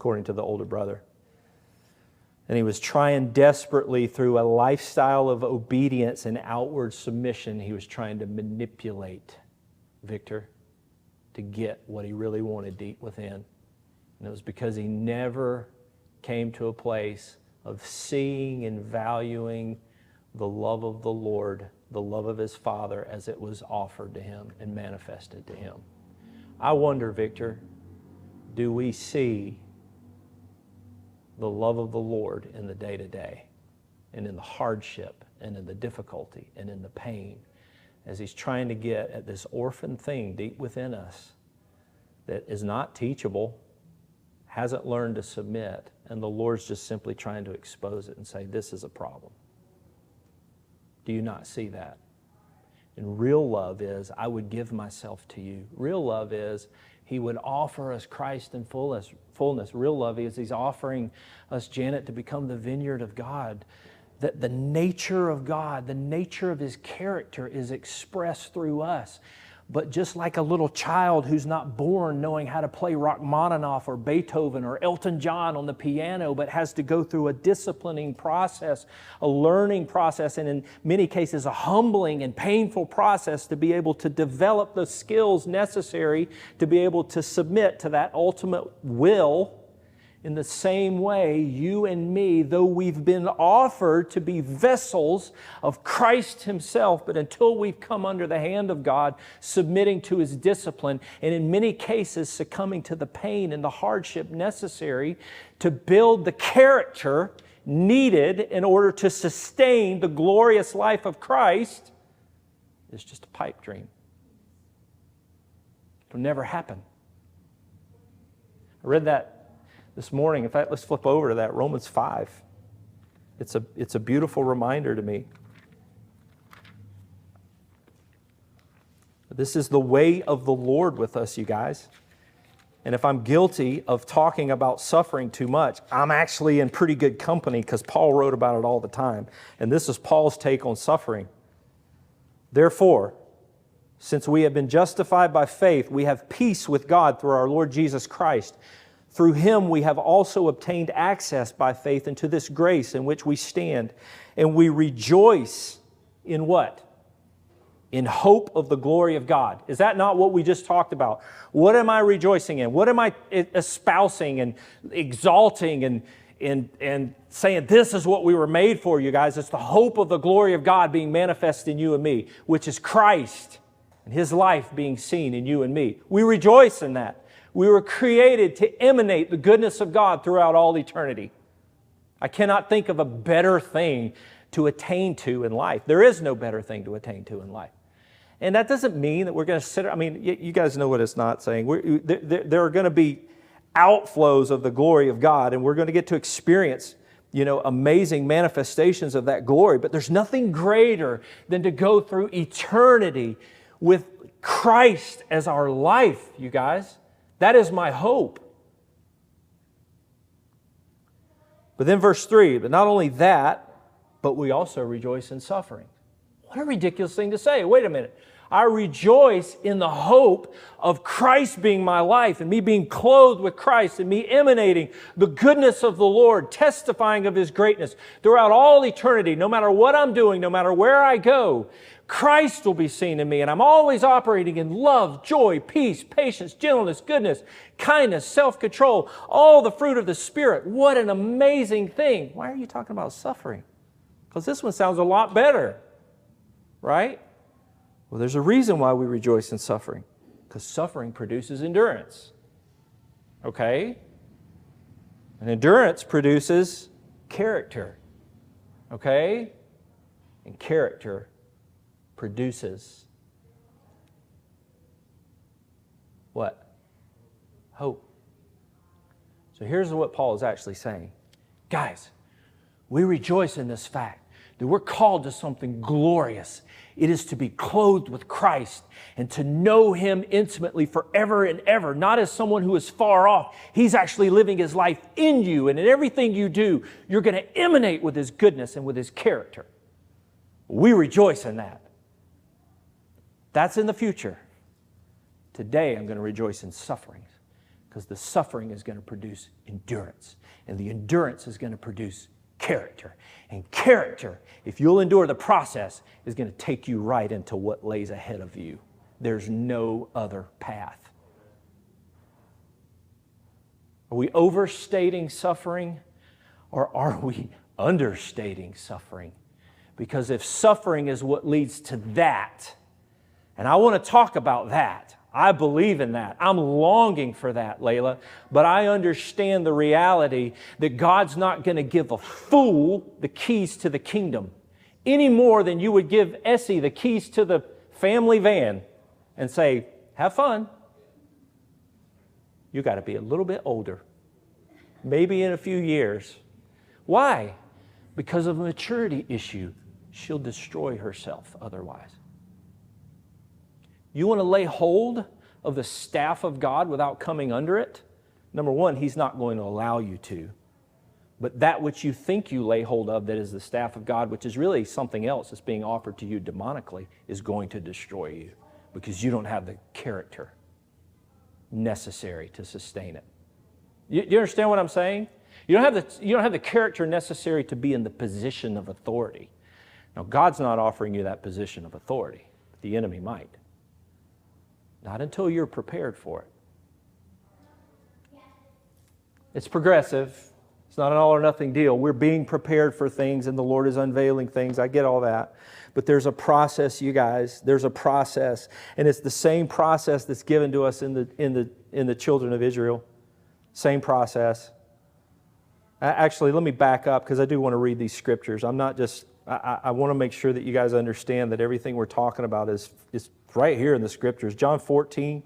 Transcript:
according to the older brother. And he was trying desperately through a lifestyle of obedience and outward submission, he was trying to manipulate Victor to get what he really wanted deep within. And it was because he never came to a place of seeing and valuing the love of the Lord, the love of his Father as it was offered to him and manifested to him. I wonder, Victor, do we see the love of the Lord in the day-to-day and in the hardship and in the difficulty and in the pain as he's trying to get at this orphan thing deep within us that is not teachable, hasn't learned to submit, and the Lord's just simply trying to expose it and say, this is a problem. Do you not see that? And real love is, I would give myself to you. Real love is, he would offer us Christ in fullness. Real love is, he's offering us, Janet, to become the vineyard of God. That the nature of God, the nature of his character is expressed through us. But just like a little child who's not born knowing how to play Rachmaninoff or Beethoven or Elton John on the piano, but has to go through a disciplining process, a learning process, and in many cases a humbling and painful process to be able to develop the skills necessary to be able to submit to that ultimate will. In the same way, you and me, though we've been offered to be vessels of Christ himself, but until we've come under the hand of God, submitting to his discipline, and in many cases succumbing to the pain and the hardship necessary to build the character needed in order to sustain the glorious life of Christ, is just a pipe dream. It'll never happen. I read that this morning. In fact, let's flip over to that, Romans 5. It's a beautiful reminder to me. This is the way of the Lord with us, you guys. And if I'm guilty of talking about suffering too much, I'm actually in pretty good company because Paul wrote about it all the time. And this is Paul's take on suffering. Therefore, since we have been justified by faith, we have peace with God through our Lord Jesus Christ. Through him we have also obtained access by faith into this grace in which we stand. And we rejoice in what? In hope of the glory of God. Is that not what we just talked about? What am I rejoicing in? What am I espousing and exalting and saying, this is what we were made for, you guys? It's the hope of the glory of God being manifest in you and me, which is Christ and his life being seen in you and me. We rejoice in that. We were created to emanate the goodness of God throughout all eternity. I cannot think of a better thing to attain to in life. There is no better thing to attain to in life. And that doesn't mean that we're going to sit, I mean, you guys know what it's not saying. There are going to be outflows of the glory of God, and we're going to get to experience, amazing manifestations of that glory. But there's nothing greater than to go through eternity with Christ as our life, you guys. That is my hope. But then verse 3, but not only that, but we also rejoice in suffering. What a ridiculous thing to say. Wait a minute. I rejoice in the hope of Christ being my life and me being clothed with Christ and me emanating the goodness of the Lord, testifying of his greatness throughout all eternity. No matter what I'm doing, no matter where I go, Christ will be seen in me, and I'm always operating in love, joy, peace, patience, gentleness, goodness, kindness, self-control, all the fruit of the Spirit. What an amazing thing. Why are you talking about suffering? Because this one sounds a lot better, right? Well, there's a reason why we rejoice in suffering, because suffering produces endurance, okay? And endurance produces character, okay? And character produces what? Hope. So here's what Paul is actually saying. Guys, we rejoice in this fact that we're called to something glorious. It is to be clothed with Christ and to know him intimately forever and ever, not as someone who is far off. He's actually living his life in you, and in everything you do, you're going to emanate with his goodness and with his character. We rejoice in that. That's in the future. Today, I'm going to rejoice in sufferings Because the suffering is going to produce endurance. And the endurance is going to produce character. And character, if you'll endure the process, is going to take you right into what lays ahead of you. There's no other path. Are we overstating suffering, or are we understating suffering? Because if suffering is what leads to that, and I want to talk about that, I believe in that. I'm longing for that, Layla. But I understand the reality that God's not going to give a fool the keys to the kingdom any more than you would give Essie the keys to the family van and say, have fun. You got to be a little bit older, maybe in a few years. Why? Because of a maturity issue. She'll destroy herself otherwise. You want to lay hold of the staff of God without coming under it? Number one, He's not going to allow you to. But that which you think you lay hold of, that is the staff of God, which is really something else that's being offered to you demonically, is going to destroy you because you don't have the character necessary to sustain it. You understand what I'm saying? You don't have the character necessary to be in the position of authority. Now, God's not offering you that position of authority. The enemy might. Not until you're prepared for it. It's progressive. It's not an all or nothing deal. We're being prepared for things and the Lord is unveiling things. I get all that. But there's a process, you guys. There's a process. And it's the same process that's given to us in the children of Israel. Same process. Actually, let me back up because I do want to read these scriptures. I'm not just... I want to make sure that you guys understand that everything we're talking about is right here in the scriptures. John 14,